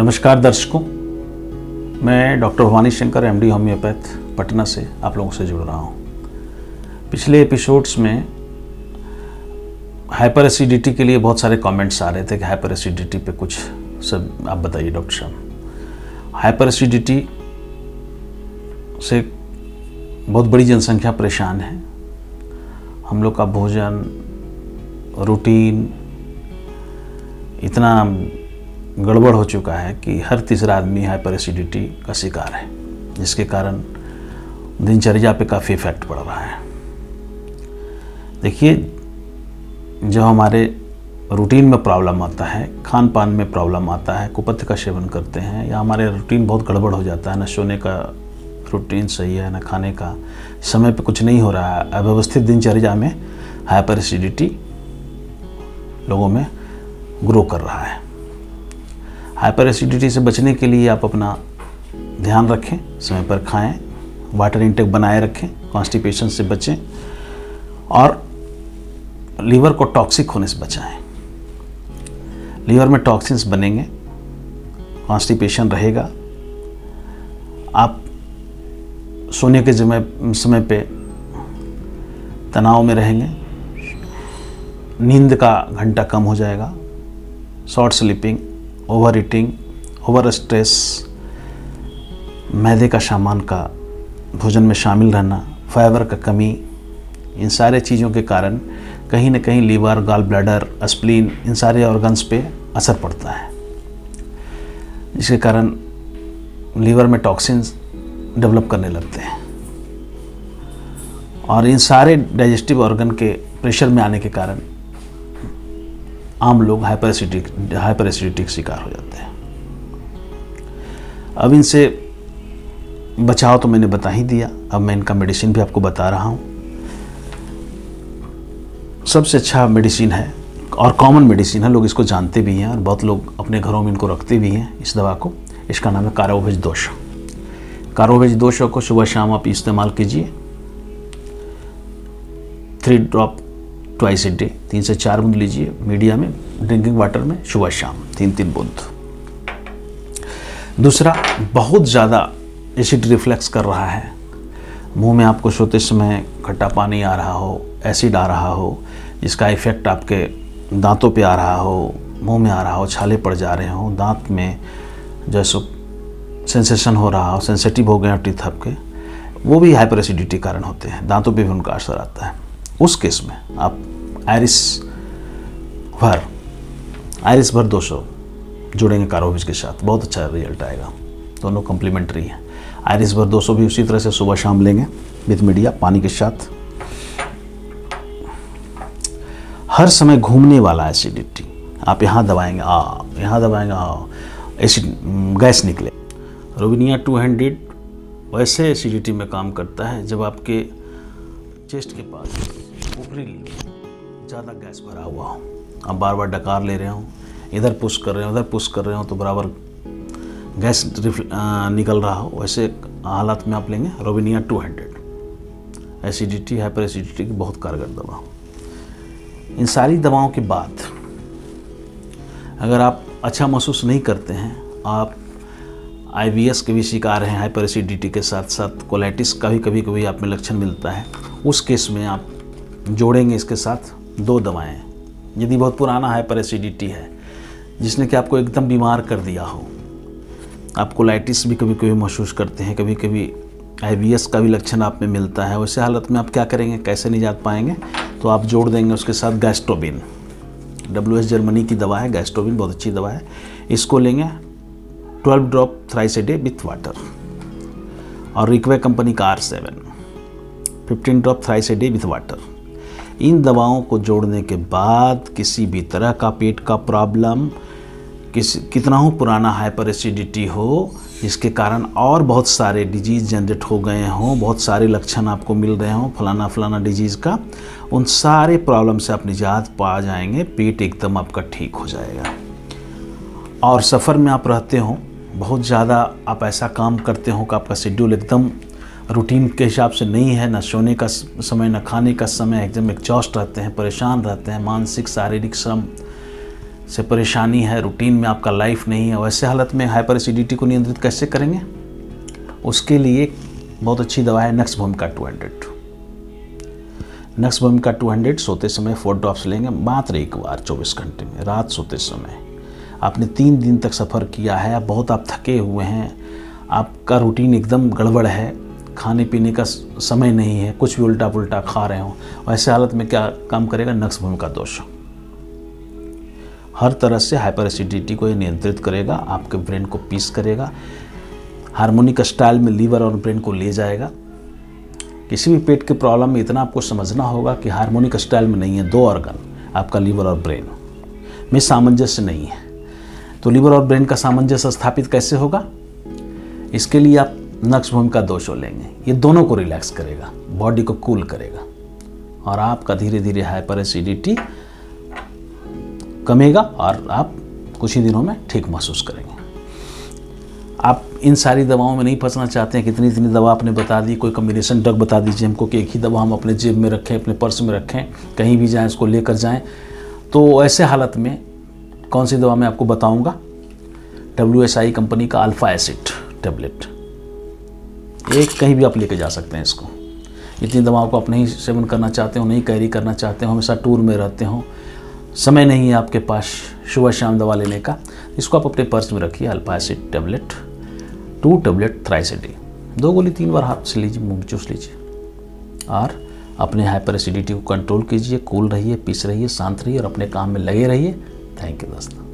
नमस्कार दर्शकों, मैं doctor Bhavani Shankar MD homeopath Patna से आप लोगों से जुड़ रहा हूँ। पिछले एपिसोड्स में हाइपर एसिडिटी के लिए बहुत सारे कमेंट्स आ रहे थे कि हाइपर एसिडिटी पे कुछ सब आप बताइए डॉक्टर साहब। हाइपर एसिडिटी से बहुत बड़ी जनसंख्या परेशान है। हम लोग का भोजन रूटीन इतना गड़बड़ हो चुका है कि हर तीसरा आदमी हाइपर एसिडिटी का शिकार है, जिसके कारण दिनचर्या पे काफ़ी इफेक्ट पड़ रहा है। देखिए, जब हमारे रूटीन में प्रॉब्लम आता है, खान पान में प्रॉब्लम आता है, कुपथ्य का सेवन करते हैं या हमारे रूटीन बहुत गड़बड़ हो जाता है, न सोने का रूटीन सही है, न खाने का समय पे कुछ नहीं हो रहा है, अव्यवस्थित दिनचर्या में हाइपर एसिडिटी लोगों में ग्रो कर रहा है। हाइपर एसिडिटी से बचने के लिए आप अपना ध्यान रखें, समय पर खाएं, वाटर इंटेक बनाए रखें, कॉन्स्टिपेशन से बचें और लीवर को टॉक्सिक होने से बचाएं। लीवर में टॉक्सिन्स बनेंगे, कॉन्स्टिपेशन रहेगा, आप सोने के समय पे तनाव में रहेंगे, नींद का घंटा कम हो जाएगा, short sleeping, over eating, over stress, मैदे का सामान का भोजन में शामिल रहना, फाइबर का कमी, इन सारे चीज़ों के कारण कहीं न कहीं लीवर, गॉल ब्लैडर, स्प्लीन, इन सारे ऑर्गन्स पे असर पड़ता है, जिसके कारण लीवर में टॉक्सिन्स डेवलप करने लगते हैं और इन सारे डाइजेस्टिव ऑर्गन के प्रेशर में आने के कारण आम लोग हाइपर एसिडिटी के शिकार हो जाते हैं। अब इनसे बचाव तो मैंने बता ही दिया, अब मैं इनका मेडिसिन भी आपको बता रहा हूँ। सबसे अच्छा मेडिसिन है और कॉमन मेडिसिन है, लोग इसको जानते भी हैं और बहुत लोग अपने घरों में इनको रखते भी हैं इस दवा को। इसका नाम है कारोवेज 200। कारोवेज 200 को सुबह शाम आप इस्तेमाल कीजिए, 3 ड्रॉप ट्वाइस ए डे, 3 से 4 बूंद लीजिए मीडिया में ड्रिंकिंग वाटर में, सुबह शाम 3-3 बूंद। दूसरा, बहुत ज़्यादा एसिड रिफ्लेक्स कर रहा है, मुंह में आपको सोते समय खट्टा पानी आ रहा हो, एसिड आ रहा हो, जिसका इफ़ेक्ट आपके दांतों पे आ रहा हो, मुंह में आ रहा हो, छाले पड़ जा रहे हो, दांत में जैसे सेंसेशन हो रहा हो, सेंसिटिव हो गए हैं टीथ आपके, वो भी हाइपर एसिडिटी कारण होते हैं, दांतों पे भी उनका असर आता है। उस केस में आप आयरिस भर 200 जोड़ेंगे कारोवेज के साथ, बहुत अच्छा रिजल्ट आएगा। दोनों कम्प्लीमेंट्री हैं। आयरिस भर 200 भी उसी तरह से सुबह शाम लेंगे विथ मीडिया पानी के साथ। हर समय घूमने वाला एसिडिटी, आप यहाँ दबाएंगे यहाँ दबाएंगे एसिड गैस निकले। रोविनिया 200 वैसे एसिडिटी में काम करता है जब आपके चेस्ट के पास ऊपरी ज़्यादा गैस भरा हुआ हो, आप बार बार डकार ले रहे हो, इधर पुश कर रहे हो, उधर पुश कर रहे हो, तो बराबर गैस निकल रहा हो, वैसे हालात में आप लेंगे रोविनिया 200। एसिडिटी, हाइपर एसिडिटी की बहुत कारगर दवा। इन सारी दवाओं के बाद अगर आप अच्छा महसूस नहीं करते हैं, आप IBS के भी शिकार हैं, हाइपर एसिडिटी के साथ साथ कोलाइटिस का भी कभी आप में लक्षण मिलता है, उस केस में आप जोड़ेंगे इसके साथ 2 दवाएं। यदि बहुत पुराना हाइपर एसिडिटी है जिसने कि आपको एकदम बीमार कर दिया हो, आप कोलाइटिस भी कभी महसूस करते हैं, कभी IBS का भी लक्षण आप में मिलता है, वैसे हालत में आप क्या करेंगे, कैसे निजात पाएंगे, तो आप जोड़ देंगे उसके साथ गैस्ट्रोबिन। WS जर्मनी की दवा है गैस्ट्रोबिन, बहुत अच्छी दवा है। इसको लेंगे 12 drop thrice a day with water. और रिक्वे कंपनी का R7 15 drop thrice a day with water. इन दवाओं को जोड़ने के बाद किसी भी तरह का पेट का प्रॉब्लम, कितना हो पुराना हाइपर एसिडिटी हो, जिसके कारण और बहुत सारे डिजीज़ जनरेट हो गए हों, बहुत सारे लक्षण आपको मिल रहे हों फलाना डिजीज़ का, उन सारे प्रॉब्लम से आप निजात पा जाएंगे, पेट एकदम आपका ठीक हो जाएगा। और सफ़र में आप रहते हो, बहुत ज़्यादा आप ऐसा काम करते हो कि आपका शेड्यूल एकदम रूटीन के हिसाब से नहीं है, ना सोने का समय, ना खाने का समय, एकदम एग्जॉस्ट रहते हैं, परेशान रहते हैं, मानसिक शारीरिक श्रम से परेशानी है, रूटीन में आपका लाइफ नहीं है, वैसे हालत में हाइपर एसिडिटी को नियंत्रित कैसे करेंगे? उसके लिए बहुत अच्छी दवा है नक्स भूमिका 200। नक्स भूमिका 200 सोते समय 4 ड्रॉप्स लेंगे मात्र एक बार 24 घंटे में, रात सोते समय। आपने 3 दिन तक सफ़र किया है, बहुत आप थके हुए हैं, आपका रूटीन एकदम गड़बड़ है, खाने पीने का समय नहीं है, कुछ भी उल्टा पुल्टा खा रहे हो, वैसे हालत में क्या काम करेगा? नक्स भूमिका 200 हर तरह से हाइपर एसिडिटी को ये नियंत्रित करेगा, आपके ब्रेन को पीस करेगा, हार्मोनिक स्टाइल में लीवर और ब्रेन को ले जाएगा। किसी भी पेट के प्रॉब्लम में इतना आपको समझना होगा कि हार्मोनिक स्टाइल में नहीं है, 2 ऑर्गन आपका लीवर और ब्रेन में सामंजस्य नहीं है। तो लीवर और ब्रेन का सामंजस्य स्थापित कैसे होगा? इसके लिए आप नक्स भूमिका 200 लेंगे। ये दोनों को रिलैक्स करेगा, बॉडी को कूल करेगा और आपका धीरे धीरे हाइपर एसिडिटी कमेगा और आप कुछ ही दिनों में ठीक महसूस करेंगे। आप इन सारी दवाओं में नहीं फंसना चाहते हैं, कितनी इतनी दवा आपने बता दी, कोई कॉम्बिनेशन ड्रग बता दीजिए हमको कि एक ही दवा हम अपने जेब में रखें, अपने पर्स में रखें, कहीं भी जाएं इसको लेकर जाएं। तो ऐसे हालत में कौन सी दवा मैं आपको बताऊंगा? WSI कंपनी का अल्फा एसिड टेबलेट, एक कहीं भी आप लेके जा सकते हैं इसको। इतनी दवाओं को आप नहीं सेवन करना चाहते हो, नहीं कैरी करना चाहते हो, हमेशा टूर में रहते हो, समय नहीं है आपके पास सुबह शाम दवा लेने का, इसको आप अपने पर्स में रखिए। Alpha acid tablet 2 tablet thrice a day, 2 गोली 3 बार हाथ से लीजिए, मुंह में चूस लीजिए और अपने हाइपर एसिडिटी को कंट्रोल कीजिए। कूल रहिए, पीस रहिए, शांत रहिए और अपने काम में लगे रहिए। थैंक यू दोस्तों।